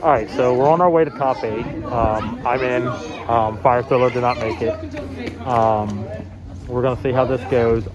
Alright, so we're on our way to top 8. I'm in. Fire Thriller did not make it. We're going to see how this goes.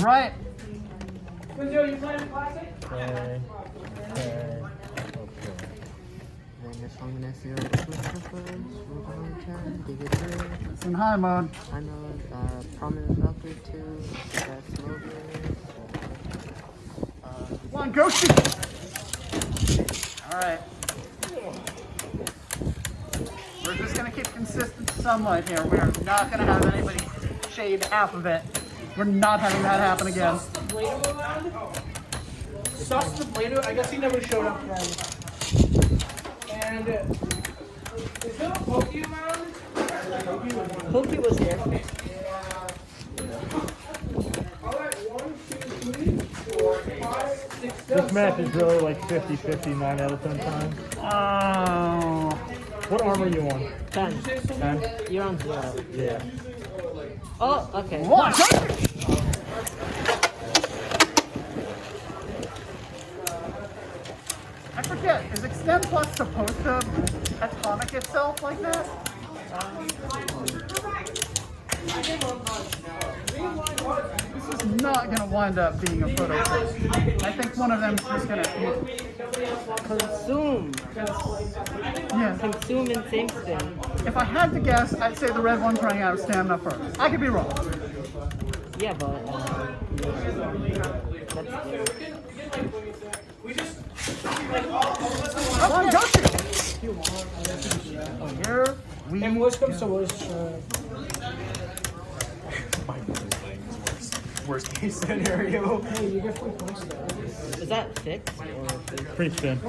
Right. Okay. It's in high mode. I know, prominent Valkyrie 2, that's Come on, go shoot! Alright. We're just gonna keep consistent sunlight here. We are not gonna have anybody shade half of it. We're not having that happen again. Sus the Play-Doh, I guess he never showed up then. And is there a Pokey around? Pokey was there. Alright, 1, 2, 3, 4, 5, 6, 7. This match is really like 50-50, 9 out of 10 times. Oh. What armor are you on? 10. 10? You're on 0. Yeah. Oh, okay. One, go shoot! I forget, is Extend Plus supposed to atomic itself like that? This is not going to wind up being a photo finish. I think one of them is just going to... Consume. Yeah. Consume and same thing. If I had to guess, I'd say the red one's running out of stamina first. I could be wrong. Yeah, but Come on, go shoot! Here we And worst comes to worst, Worst case scenario. hey, you get 3 points there. is that fixed or Pretty thin.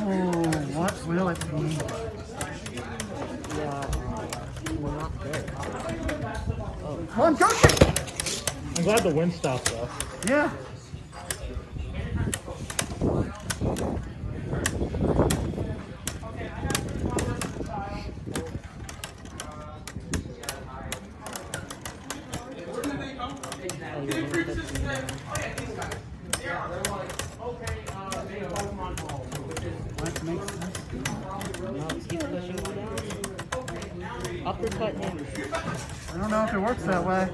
Oh, what will it be? yeah, we're not good. Come on, go shoot! I'm glad the wind stopped though. Yeah. What makes sense? No, keep pushing him down. Uppercut him. I don't know if it works that way.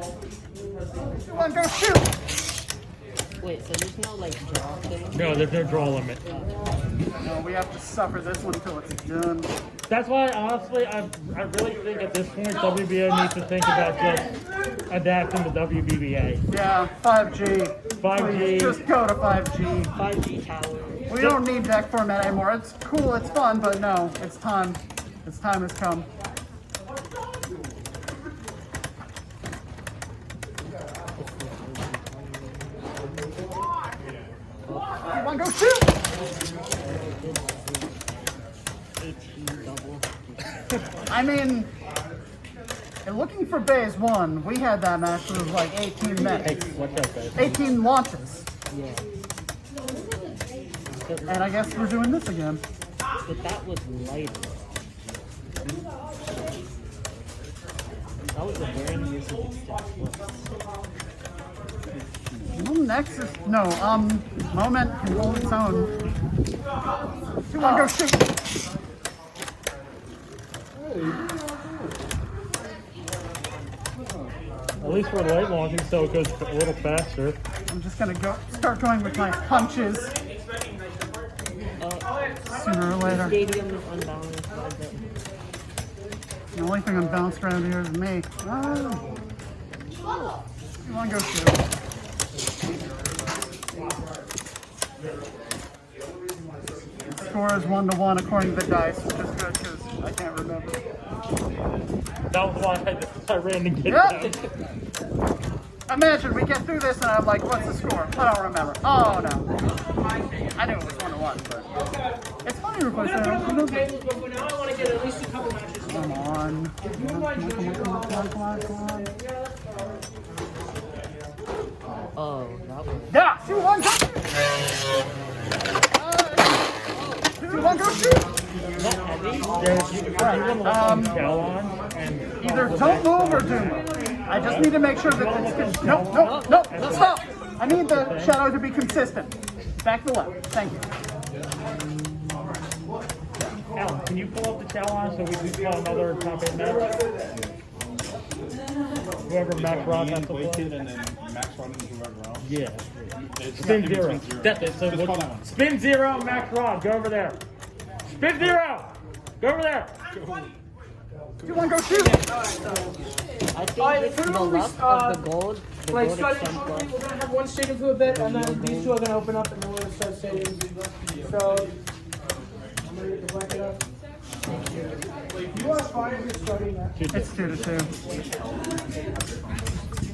Come on, go shoot! Wait, so there's no like draw thing? No, there's no draw limit. No, we have to suffer this one until it's done. That's why, honestly, I really think at this point WBO needs to think about just adapting to WBBA. Yeah, 5G. 5G. Please, just go to 5G. 5G tower. We don't need deck format anymore. It's cool, it's fun, but no, it's time. Its time has come. Come on, go shoot! I mean, in looking for Bays 1, we had that match that was like 18 minutes. What's up, guys? 18 launches. Yeah. And I guess we're doing this again. But that was lighter. That was a very use of extent. Nexus, no, Moment can hold its own. Come on, go shoot! At least we're light launching, so it goes a little faster. I'm just gonna start going with my punches sooner or later. Stadium is unbalanced. The only thing unbalanced around here is me. Oh. Come on, go shoot. The score is 1-1 according to the dice, which is good because I can't remember. That was why I ran to get Yep. that. Imagine we get through this and I'm like, what's the score? I don't remember. Oh no. I knew it was 1-1, but it's funny to replace that. But now I want to get at least a couple matches. Come on. Come on. Oh, that was. Yeah, 2-1. one, go shoot! Either don't move or do move. I just need to make sure that it's no, stop! I need the shadow to be consistent. Back to the left. Thank you. Alan, can you pull up the chow line so we can call another top 8 match? Whoever Max Rod has to play. And then Max Rod and whoever else. Yeah. It's Spin got to 0. be spin That's it. So Just call that one. Spin 0, Max Rod. Go over there. Spin 0. Go over there. 2, 1, go shoot! I think it's the luck of the gold. The Like gold starting extends we're plus. gonna have one stadium for a bit, and then these two are gonna open up, and then we're gonna start stadiums. So I'm gonna get the blanket up. You are fine if you're starting that. It's 2 to 2.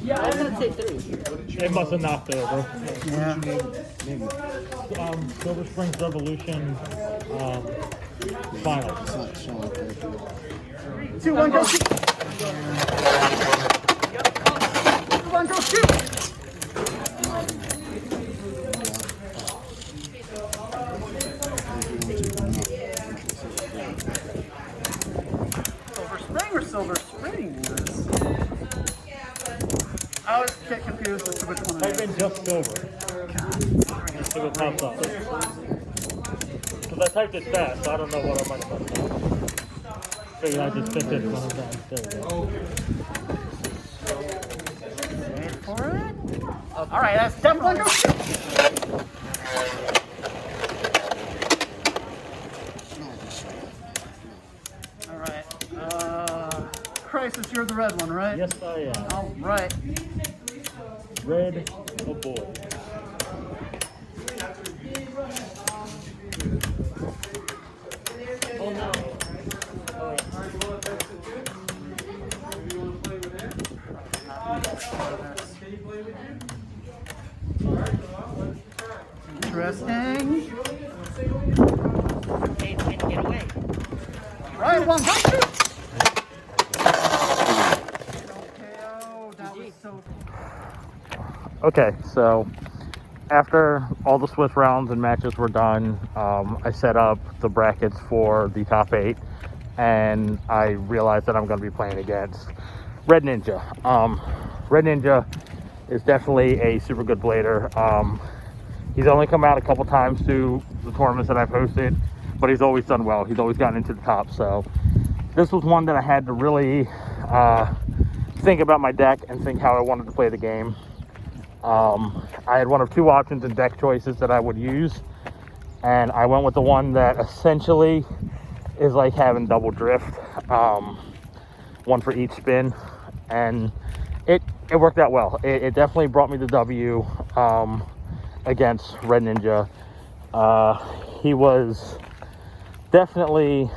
Yeah, I was and gonna say 3. They must have knocked over. Yeah. Silver Springs Revolution finals. 2, 1, go shoot! 2, 1, go shoot! Silver Spring or Silver Springs? I always get confused as to which one it Type is. in just silver. See what pops up. Because I typed it fast, so I don't know what I might have done. Figured I just picked it one time. There we go. Wait for it. Alright, that's definitely go shoot! Alright, Crisis, you're the red one, right? Yes, I am. Alright. Red, oh boy. Oh no. Oh wait. Interesting. Hey, it's gonna get away. Right, one, go shoot! KO, that was so... Okay, so after all the Swiss rounds and matches were done, I set up the brackets for the top 8, and I realized that I'm going to be playing against Red Ninja. Red Ninja is definitely a super good blader. He's only come out a couple times to the tournaments that I've hosted, but he's always done well. He's always gotten into the top, so this was one that I had to really think about my deck and think how I wanted to play the game. I had one of 2 options in deck choices that I would use, and I went with the one that essentially is like having double drift, one for each spin, and it worked out well. It definitely brought me the W against Red Ninja. He was definitely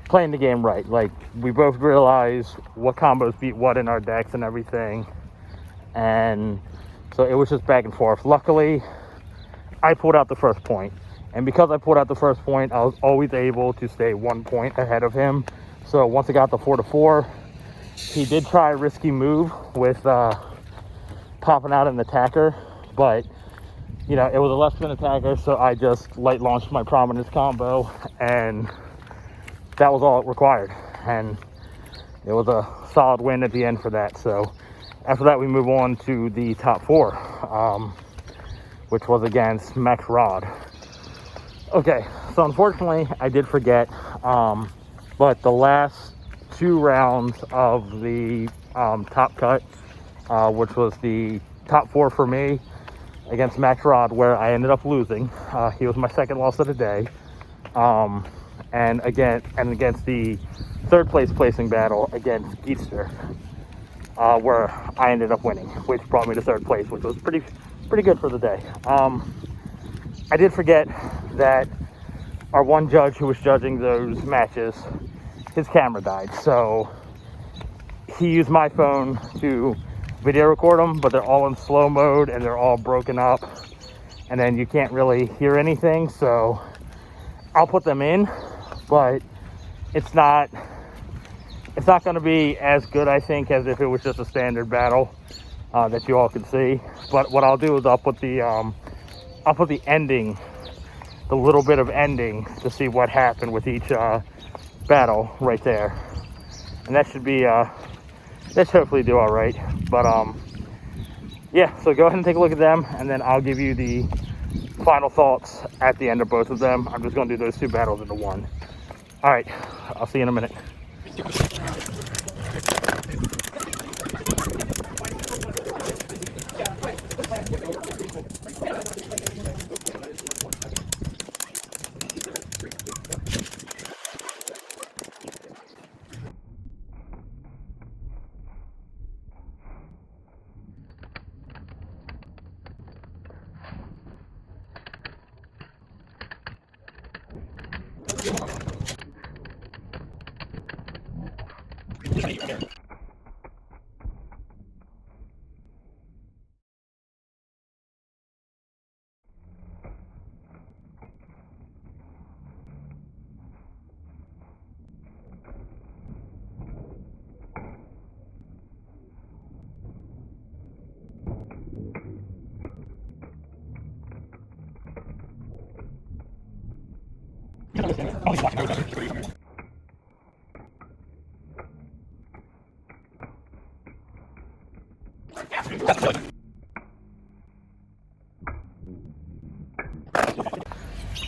playing the game right. Like, we both realized what combos beat what in our decks and everything. And so it was just back and forth. Luckily, I pulled out the first point. And because I pulled out the first point, I was always able to stay 1 point ahead of him. So once I got the 4-4, he did try a risky move with popping out an attacker. But, you know, it was a left spin attacker, so I just light launched my Prominence combo. And that was all it required. And it was a solid win at the end for that. So after that, we move on to the top 4, which was against Max Rod. Okay, so unfortunately, I did forget, but the last 2 rounds of the top cut, which was the top 4 for me against Max Rod, where I ended up losing. He was my second loss of the day, and against the 3rd place placing battle against Geetster. Where I ended up winning, which brought me to 3rd place, which was pretty good for the day. I did forget that our one judge who was judging those matches, his camera died, so he used my phone to video record them, but they're all in slow mode and they're all broken up, and then you can't really hear anything. So I'll put them in, but it's not going to be as good, I think, as if it was just a standard battle that you all can see. But what I'll do is I'll put the ending the little bit of ending to see what happened with each battle right there. And that should be, that should hopefully do all right. But yeah, so go ahead and take a look at them, and then I'll give you the final thoughts at the end of both of them. I'm just going to do those two battles into one. All right, I'll see you in a minute.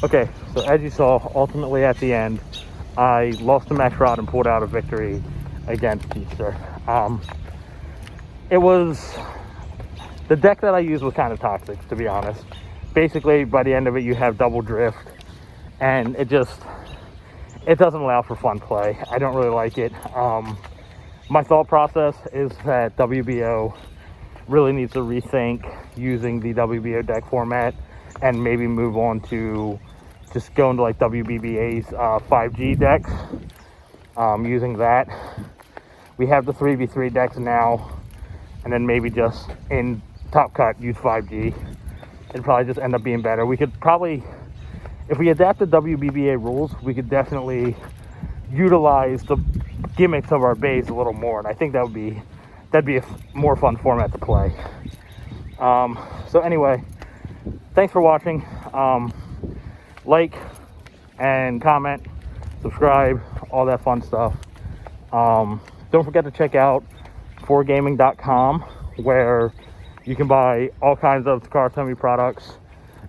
Okay, so as you saw, ultimately at the end, I lost the max rod and pulled out a victory against Easter. It was, the deck that I used was kind of toxic, to be honest. Basically, by the end of it, you have double drift, and it doesn't allow for fun play. I don't really like it. My thought process is that WBO really needs to rethink using the WBO deck format and maybe move on to just going to like WBBA's 5G decks, using that. We have the 3v3 decks now, and then maybe just in Top Cut use 5G. It'd probably just end up being better. We could probably, if we adapt the WBBA rules, we could definitely utilize the gimmicks of our base a little more, and I think that'd be a more fun format to play. So anyway, thanks for watching. Like and comment, subscribe, all that fun stuff. Don't forget to check out 4gaming.com, where you can buy all kinds of Takara Tomy products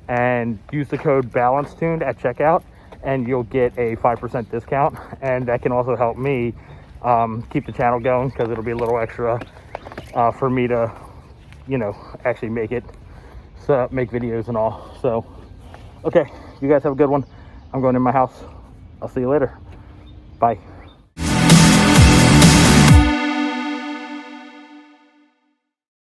and use the code BALANCETUNED at checkout, and you'll get a 5% discount. And that can also help me keep the channel going, because it'll be a little extra for me to, you know, actually make videos and all. So, okay, you guys have a good one. I'm going in my house. I'll see you later. Bye.